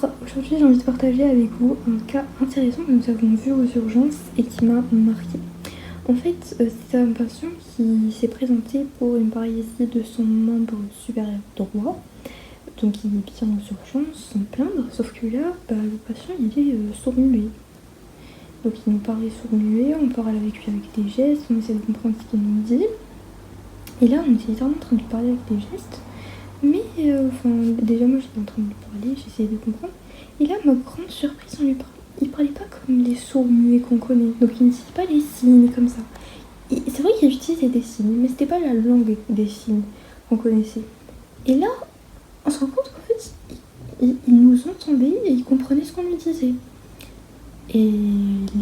Aujourd'hui j'ai envie de partager avec vous un cas intéressant que nous avons vu aux urgences et qui m'a marqué. En fait, c'est un patient qui s'est présenté pour une paralysie de son membre supérieur droit. Donc il vient aux urgences sans plaindre, sauf que là, le patient il est sourd-muet. Donc il nous parlait sourd-muet, on parle avec lui avec des gestes, on essaie de comprendre ce qu'il nous dit. Et là on était littéralement en train de lui parler avec des gestes. Mais déjà moi j'étais en train de lui parler, j'essayais de comprendre. Et là, ma grande surprise, il parlait pas comme les sourds-muets qu'on connaît. Donc il n'utilisait pas les signes comme ça. Et c'est vrai qu'il utilisait des signes, mais c'était pas la langue des signes qu'on connaissait. Et là, on se rend compte qu'en fait, il nous entendait et il comprenait ce qu'on lui disait. Et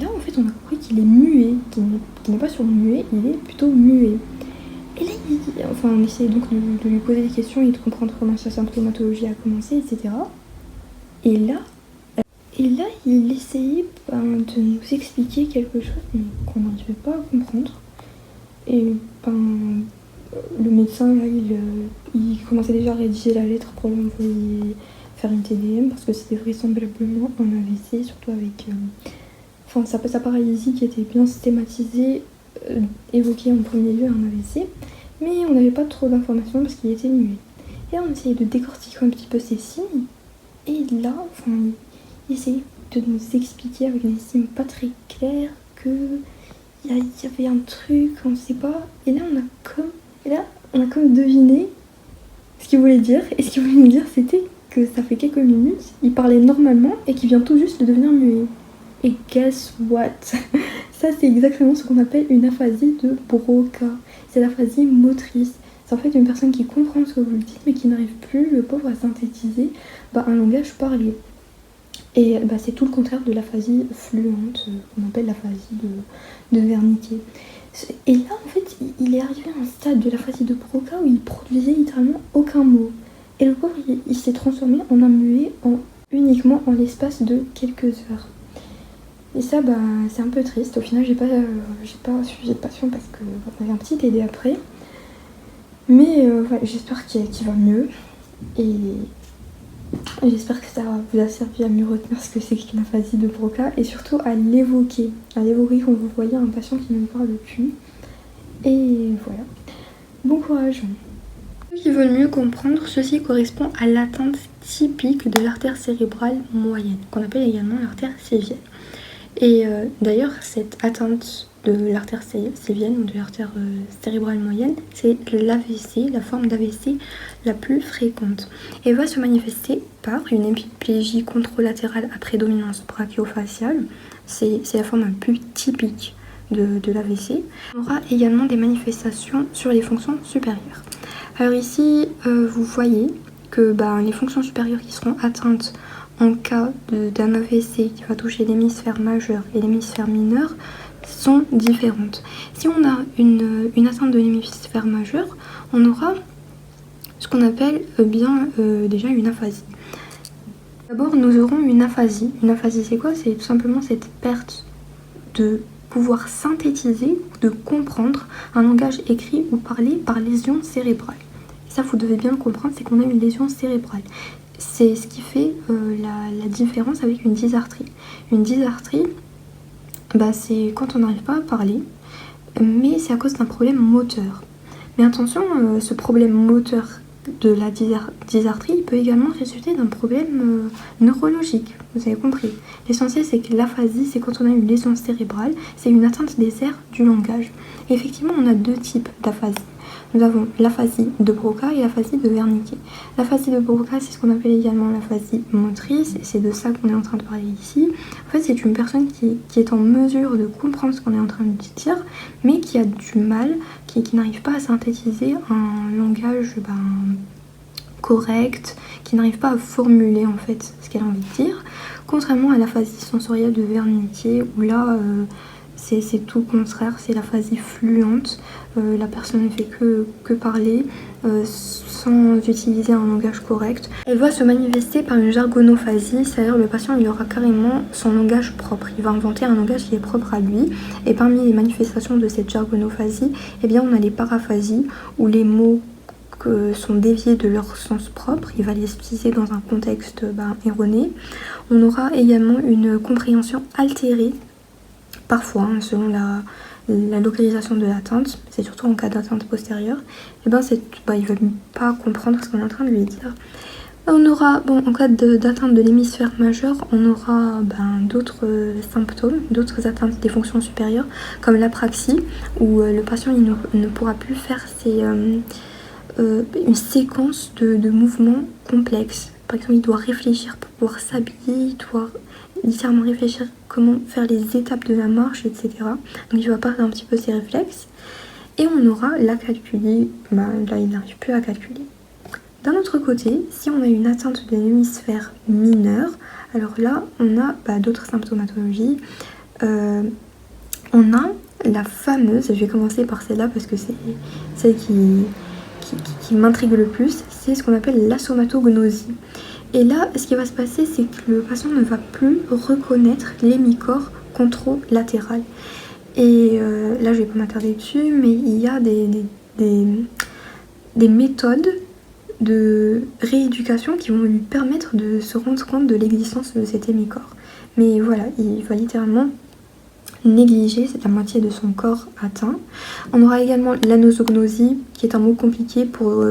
là, en fait, on a compris qu'il est muet, qu'il n'est pas sourd-muet, il est plutôt muet. Et là, on essayait donc de lui poser des questions et de comprendre comment sa symptomatologie a commencé, etc. Et là, il essayait de nous expliquer quelque chose qu'on n'arrivait pas à comprendre. Et le médecin, là, il commençait déjà à rédiger la lettre pour l'envoyer faire une TDM parce que c'était vraisemblablement un AVC, surtout avec sa paralysie qui était bien systématisée, évoquée en premier lieu un AVC. Mais on n'avait pas trop d'informations parce qu'il était muet. Et là, on essayait de décortiquer un petit peu ses signes. Et là, il essayait de nous expliquer avec des signes pas très clairs qu'il y avait un truc, on ne sait pas. Et là, on a comme deviné ce qu'il voulait dire. Et ce qu'il voulait nous dire, c'était que ça fait quelques minutes, il parlait normalement et qu'il vient tout juste de devenir muet. Et guess what? Ça, c'est exactement ce qu'on appelle une aphasie de Broca. C'est l'aphasie motrice. C'est en fait une personne qui comprend ce que vous lui dites, mais qui n'arrive plus, le pauvre, à synthétiser un langage parlé. Et c'est tout le contraire de l'aphasie fluente, qu'on appelle l'aphasie de Wernicke. Et là, en fait, il est arrivé à un stade de l'aphasie de Broca où il produisait littéralement aucun mot. Et le pauvre, il s'est transformé en un muet uniquement en l'espace de quelques heures. Et ça, c'est un peu triste. Au final, j'ai pas suivi de patient parce qu'on avait un petit TD après. Mais j'espère qu'il va mieux. Et j'espère que ça vous a servi à mieux retenir ce que c'est qu'une aphasie de Broca et surtout à l'évoquer. À l'évoquer quand vous voyez un patient qui ne parle plus. Et voilà. Bon courage. Ceux qui veulent mieux comprendre, ceci correspond à l'atteinte typique de l'artère cérébrale moyenne, qu'on appelle également l'artère cévienne. Et d'ailleurs, cette atteinte de l'artère cévienne ou de l'artère cérébrale moyenne, c'est l'AVC, la forme d'AVC la plus fréquente. Et va se manifester par une hémiplégie contralatérale à prédominance brachiofaciale. C'est la forme la plus typique de l'AVC. On aura également des manifestations sur les fonctions supérieures. Alors ici, vous voyez que les fonctions supérieures qui seront atteintes en cas d'un AVC qui va toucher l'hémisphère majeur et l'hémisphère mineur sont différentes. Si on a une atteinte de l'hémisphère majeur, on aura ce qu'on appelle déjà une aphasie. D'abord, nous aurons une aphasie. Une aphasie, c'est quoi? C'est tout simplement cette perte de pouvoir synthétiser, de comprendre un langage écrit ou parlé par lésion cérébrale. Et ça, vous devez bien le comprendre, c'est qu'on a une lésion cérébrale. C'est ce qui fait la différence avec une dysarthrie. Une dysarthrie, c'est quand on n'arrive pas à parler, mais c'est à cause d'un problème moteur. Mais attention, ce problème moteur de la dysarthrie peut également résulter d'un problème neurologique, vous avez compris. L'essentiel, c'est que l'aphasie, c'est quand on a une lésion cérébrale, c'est une atteinte des aires du langage. Et effectivement, on a deux types d'aphasie. Nous avons l'aphasie de Broca et l'aphasie de Wernicke. L'aphasie de Broca, c'est ce qu'on appelle également l'aphasie motrice, et c'est de ça qu'on est en train de parler ici. En fait, c'est une personne qui est en mesure de comprendre ce qu'on est en train de dire, mais qui a du mal, qui n'arrive pas à synthétiser un langage correct, qui n'arrive pas à formuler en fait ce qu'elle a envie de dire, contrairement à l'aphasie sensorielle de Wernicke, où là, c'est tout le contraire, c'est l'aphasie fluente. La personne ne fait que parler sans utiliser un langage correct. Elle va se manifester par une jargonophasie, c'est-à-dire le patient il aura carrément son langage propre. Il va inventer un langage qui est propre à lui. Et parmi les manifestations de cette jargonophasie, on a les paraphasies, où les mots sont déviés de leur sens propre, il va les utiliser dans un contexte erroné. On aura également une compréhension altérée, parfois selon la localisation de l'atteinte, c'est surtout en cas d'atteinte postérieure, et il ne va pas comprendre ce qu'on est en train de lui dire. On aura, en cas d'atteinte de l'hémisphère majeur, on aura d'autres symptômes, d'autres atteintes des fonctions supérieures, comme l'apraxie, où le patient ne pourra plus faire une séquence de mouvements complexes. Par exemple, il doit réfléchir pour pouvoir s'habiller, il doit littéralement réfléchir comment faire les étapes de la marche, etc. Donc il va perdre un petit peu ses réflexes. Et on aura l'acalculie, là il n'arrive plus à calculer. D'un autre côté, si on a une atteinte de l'hémisphère mineur, alors là on a d'autres symptomatologies. On a la fameuse, je vais commencer par celle-là parce que c'est celle qui m'intrigue le plus, c'est ce qu'on appelle l'asomatognosie. Et là, ce qui va se passer, c'est que le patient ne va plus reconnaître l'hémicorps contralatéral. Et là, je ne vais pas m'attarder dessus, mais il y a des méthodes de rééducation qui vont lui permettre de se rendre compte de l'existence de cet hémicorps. Mais voilà, il va littéralement négliger, c'est la moitié de son corps atteint. On aura également l'anosognosie, qui est un mot compliqué pour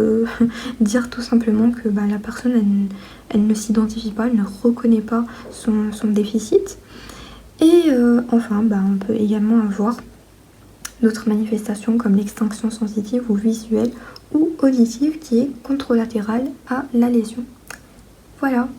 dire tout simplement que la personne elle ne s'identifie pas, elle ne reconnaît pas son déficit. Et enfin, on peut également avoir d'autres manifestations comme l'extinction sensitive ou visuelle ou auditive qui est contralatérale à la lésion. Voilà.